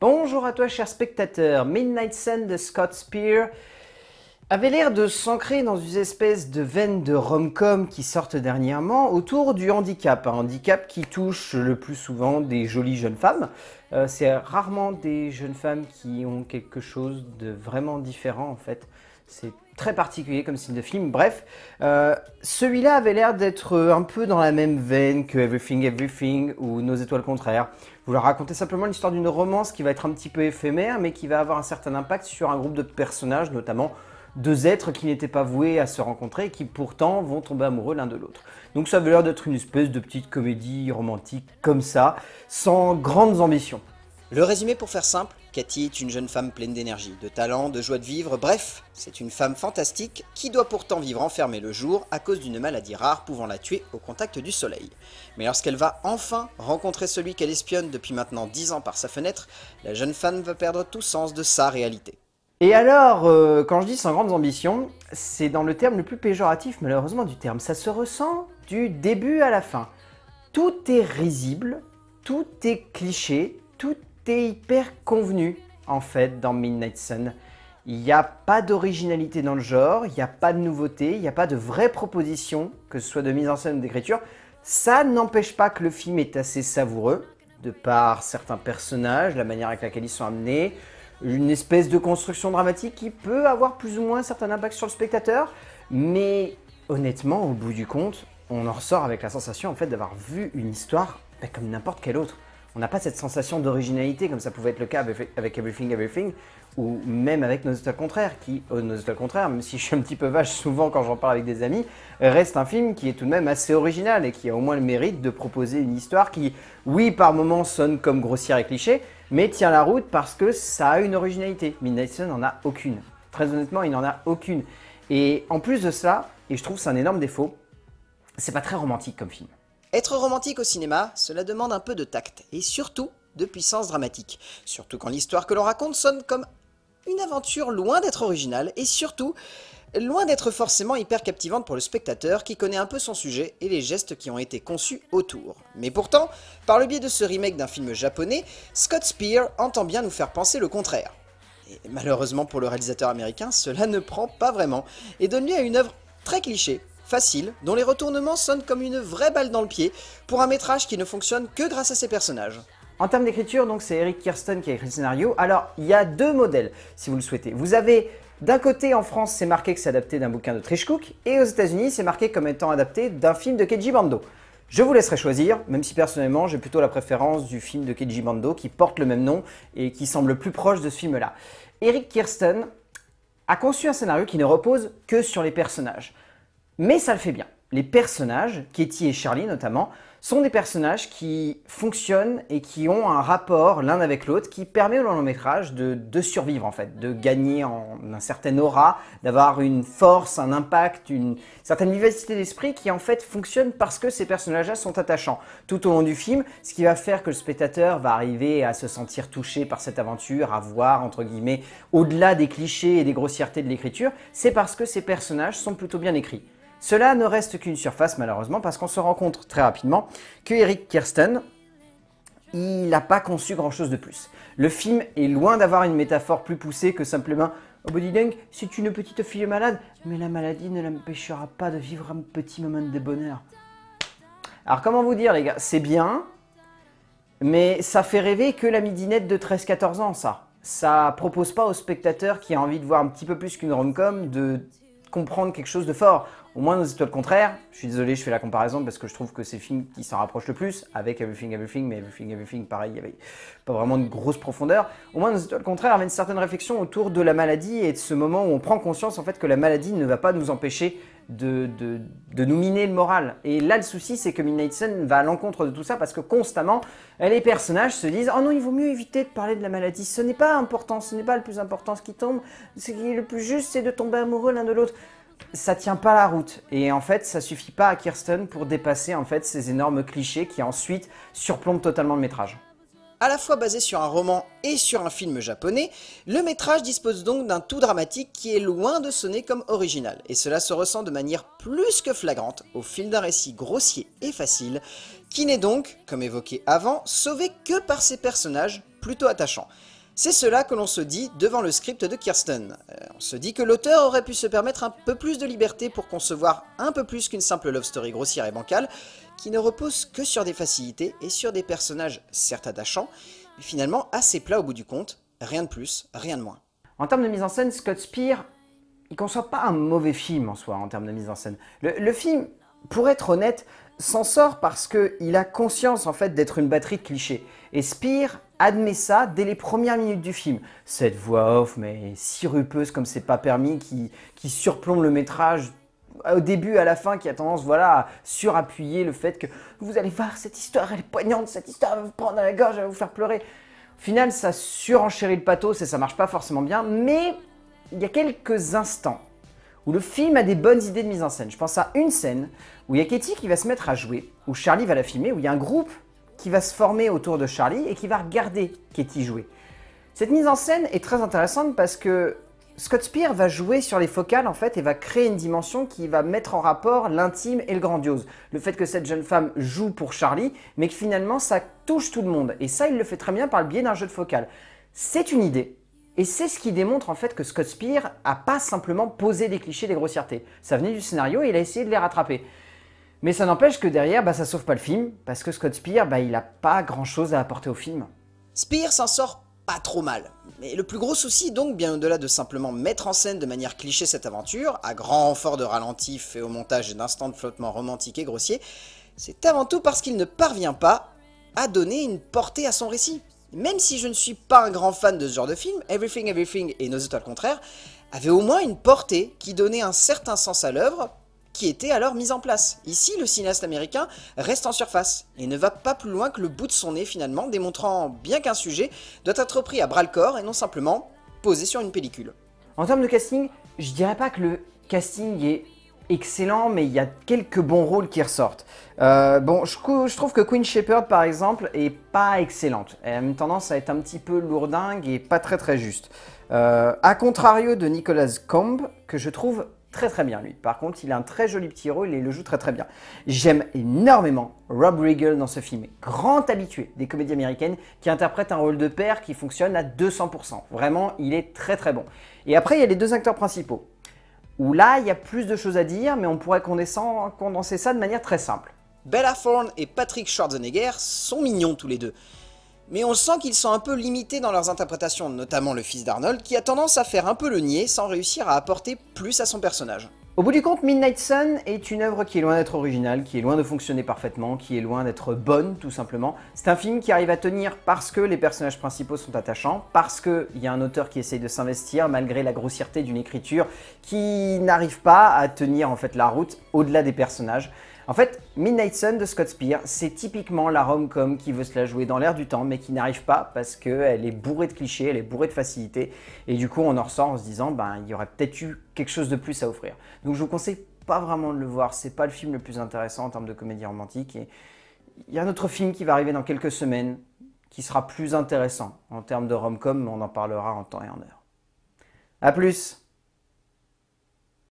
Bonjour à toi cher spectateur, Midnight Sun de Scott Speer avait l'air de s'ancrer dans une espèce de veine de rom-com qui sortent dernièrement autour du handicap. Un handicap qui touche le plus souvent des jolies jeunes femmes. C'est rarement des jeunes femmes qui ont quelque chose de vraiment différent en fait. C'est très particulier comme style de film. Bref, celui-là avait l'air d'être un peu dans la même veine que Everything Everything ou Nos étoiles contraires. Je vous leur raconter simplement l'histoire d'une romance qui va être un petit peu éphémère mais qui va avoir un certain impact sur un groupe de personnages, notamment deux êtres qui n'étaient pas voués à se rencontrer et qui pourtant vont tomber amoureux l'un de l'autre. Donc ça avait l'air d'être une espèce de petite comédie romantique comme ça, sans grandes ambitions. Le résumé pour faire simple, Cathy est une jeune femme pleine d'énergie, de talent, de joie de vivre, bref, c'est une femme fantastique qui doit pourtant vivre enfermée le jour à cause d'une maladie rare pouvant la tuer au contact du soleil. Mais lorsqu'elle va enfin rencontrer celui qu'elle espionne depuis maintenant 10 ans par sa fenêtre, la jeune femme va perdre tout sens de sa réalité. Et alors, quand je dis sans grandes ambitions, c'est dans le terme le plus péjoratif malheureusement du terme. Ça se ressent du début à la fin. Tout est risible, tout est cliché, tout est hyper convenu en fait dans Midnight Sun. Il n'y a pas d'originalité dans le genre, il n'y a pas de nouveauté, il n'y a pas de vraie proposition, que ce soit de mise en scène ou d'écriture. Ça n'empêche pas que le film est assez savoureux, de par certains personnages, la manière avec laquelle ils sont amenés, une espèce de construction dramatique qui peut avoir plus ou moins un certain impact sur le spectateur, mais honnêtement, au bout du compte, on en ressort avec la sensation en fait d'avoir vu une histoire comme n'importe quelle autre. On n'a pas cette sensation d'originalité comme ça pouvait être le cas avec Everything Everything ou même avec Nos étoiles contraires qui, Nos étoiles contraires, même si je suis un petit peu vache souvent quand j'en parle avec des amis, reste un film qui est tout de même assez original et qui a au moins le mérite de proposer une histoire qui, oui, par moments sonne comme grossière et cliché, mais tient la route parce que ça a une originalité. Midnight Sun n'en a aucune. Très honnêtement, il n'en a aucune. Et en plus de ça, et je trouve que c'est un énorme défaut, c'est pas très romantique comme film. Être romantique au cinéma, cela demande un peu de tact, et surtout de puissance dramatique. Surtout quand l'histoire que l'on raconte sonne comme une aventure loin d'être originale, et surtout, loin d'être forcément hyper captivante pour le spectateur qui connaît un peu son sujet et les gestes qui ont été conçus autour. Mais pourtant, par le biais de ce remake d'un film japonais, Scott Speer entend bien nous faire penser le contraire. Et malheureusement pour le réalisateur américain, cela ne prend pas vraiment, et donne lieu à une œuvre très cliché, facile, dont les retournements sonnent comme une vraie balle dans le pied, pour un métrage qui ne fonctionne que grâce à ses personnages. En termes d'écriture, donc c'est Eric Kirsten qui a écrit le scénario. Alors, il y a deux modèles, si vous le souhaitez. Vous avez, d'un côté, en France, c'est marqué que c'est adapté d'un bouquin de Trish Cook, et aux États-Unis, c'est marqué comme étant adapté d'un film de Keiji Bando. Je vous laisserai choisir, même si personnellement, j'ai plutôt la préférence du film de Keiji Bando, qui porte le même nom, et qui semble plus proche de ce film-là. Eric Kirsten a conçu un scénario qui ne repose que sur les personnages. Mais ça le fait bien. Les personnages, Katie et Charlie notamment, sont des personnages qui fonctionnent et qui ont un rapport l'un avec l'autre qui permet au long métrage de survivre en fait, de gagner en un certain aura, d'avoir une force, un impact, une certaine vivacité d'esprit qui en fait fonctionne parce que ces personnages-là sont attachants. Tout au long du film, ce qui va faire que le spectateur va arriver à se sentir touché par cette aventure, à voir entre guillemets au-delà des clichés et des grossièretés de l'écriture, c'est parce que ces personnages sont plutôt bien écrits. Cela ne reste qu'une surface malheureusement parce qu'on se rend compte très rapidement que Eric Kirsten, il n'a pas conçu grand chose de plus. Le film est loin d'avoir une métaphore plus poussée que simplement « Oh bah dis donc, c'est une petite fille malade, mais la maladie ne l'empêchera pas de vivre un petit moment de bonheur. » Alors comment vous dire les gars, c'est bien, mais ça fait rêver que la midinette de 13-14 ans ça. Ça propose pas au spectateur qui a envie de voir un petit peu plus qu'une rom-com de comprendre quelque chose de fort. Au moins Nos étoiles contraires, je suis désolé, je fais la comparaison parce que je trouve que c'est le film qui s'en rapproche le plus avec Everything Everything, mais Everything Everything, pareil, il n'y avait pas vraiment de grosse profondeur. Au moins Nos étoiles contraires avait une certaine réflexion autour de la maladie et de ce moment où on prend conscience en fait que la maladie ne va pas nous empêcher de nous miner le moral. Et là, le souci, c'est que Midnight Sun va à l'encontre de tout ça parce que constamment, les personnages se disent « Oh non, il vaut mieux éviter de parler de la maladie. Ce n'est pas important, ce n'est pas le plus important. Ce qui tombe, ce qui est le plus juste, c'est de tomber amoureux l'un de l'autre. » Ça tient pas la route et en fait ça suffit pas à Kirsten pour dépasser en fait ces énormes clichés qui ensuite surplombent totalement le métrage. À la fois basé sur un roman et sur un film japonais, le métrage dispose donc d'un tout dramatique qui est loin de sonner comme original, et cela se ressent de manière plus que flagrante au fil d'un récit grossier et facile, qui n'est donc, comme évoqué avant, sauvé que par ses personnages plutôt attachant. C'est cela que l'on se dit devant le script de Kirsten. On se dit que l'auteur aurait pu se permettre un peu plus de liberté pour concevoir un peu plus qu'une simple love story grossière et bancale, qui ne repose que sur des facilités et sur des personnages certes attachants, mais finalement assez plats au bout du compte, rien de plus, rien de moins. En termes de mise en scène, Scott Speer, il ne conçoit pas un mauvais film en soi en termes de mise en scène. Le film, pour être honnête, s'en sort parce qu'il a conscience en fait d'être une batterie de clichés. Et Speer admet ça dès les premières minutes du film. Cette voix off, mais sirupeuse comme c'est pas permis, qui surplombe le métrage au début à la fin, qui a tendance voilà, à surappuyer le fait que vous allez voir, cette histoire elle est poignante, cette histoire va vous prendre à la gorge, elle va vous faire pleurer. Au final, ça surenchérit le pathos et ça marche pas forcément bien, mais il y a quelques instants où le film a des bonnes idées de mise en scène. Je pense à une scène où il y a Katie qui va se mettre à jouer, où Charlie va la filmer, où il y a un groupe qui va se former autour de Charlie et qui va regarder Katie jouer. Cette mise en scène est très intéressante parce que Scott Speer va jouer sur les focales en fait et va créer une dimension qui va mettre en rapport l'intime et le grandiose. Le fait que cette jeune femme joue pour Charlie, mais que finalement ça touche tout le monde. Et ça, il le fait très bien par le biais d'un jeu de focale. C'est une idée. Et c'est ce qui démontre en fait que Scott Speer n'a pas simplement posé des clichés, des grossièretés. Ça venait du scénario et il a essayé de les rattraper. Mais ça n'empêche que derrière, ça sauve pas le film, parce que Scott Speer, il n'a pas grand chose à apporter au film. Speer s'en sort pas trop mal. Mais le plus gros souci donc, bien au-delà de simplement mettre en scène de manière cliché cette aventure, à grand renfort de ralenti fait au montage et d'instants de flottement romantique et grossier, c'est avant tout parce qu'il ne parvient pas à donner une portée à son récit. Même si je ne suis pas un grand fan de ce genre de film, Everything Everything et Nos étoiles contraires avaient au moins une portée qui donnait un certain sens à l'œuvre, qui était alors mise en place. Ici, le cinéaste américain reste en surface et ne va pas plus loin que le bout de son nez finalement, démontrant bien qu'un sujet doit être pris à bras-le-corps et non simplement posé sur une pellicule. En termes de casting, je dirais pas que le casting est excellent, mais il y a quelques bons rôles qui ressortent. Je trouve que Queen Shepherd, par exemple, est pas excellente. Elle a une tendance à être un petit peu lourdingue et pas très juste. A contrario de Nicolas Combe, que je trouve très bien lui. Par contre, il a un très joli petit rôle et il le joue très bien. J'aime énormément Rob Riggle dans ce film. Grand habitué des comédies américaines qui interprète un rôle de père qui fonctionne à 200%. Vraiment, il est très bon. Et après, il y a les deux acteurs principaux. Où là, il y a plus de choses à dire, mais on pourrait condenser ça de manière très simple. Bella Thorne et Patrick Schwarzenegger sont mignons tous les deux. Mais on sent qu'ils sont un peu limités dans leurs interprétations, notamment le fils d'Arnold, qui a tendance à faire un peu le niais sans réussir à apporter plus à son personnage. Au bout du compte, Midnight Sun est une œuvre qui est loin d'être originale, qui est loin de fonctionner parfaitement, qui est loin d'être bonne tout simplement. C'est un film qui arrive à tenir parce que les personnages principaux sont attachants, parce qu'il y a un auteur qui essaye de s'investir malgré la grossièreté d'une écriture qui n'arrive pas à tenir en fait la route au-delà des personnages. En fait, Midnight Sun de Scott Speer, c'est typiquement la rom-com qui veut se la jouer dans l'air du temps, mais qui n'arrive pas parce qu'elle est bourrée de clichés, elle est bourrée de facilité, et du coup on en ressort en se disant, il y aurait peut-être eu quelque chose de plus à offrir. Donc je vous conseille pas vraiment de le voir, c'est pas le film le plus intéressant en termes de comédie romantique, et il y a un autre film qui va arriver dans quelques semaines, qui sera plus intéressant en termes de rom-com, mais on en parlera en temps et en heure. A plus!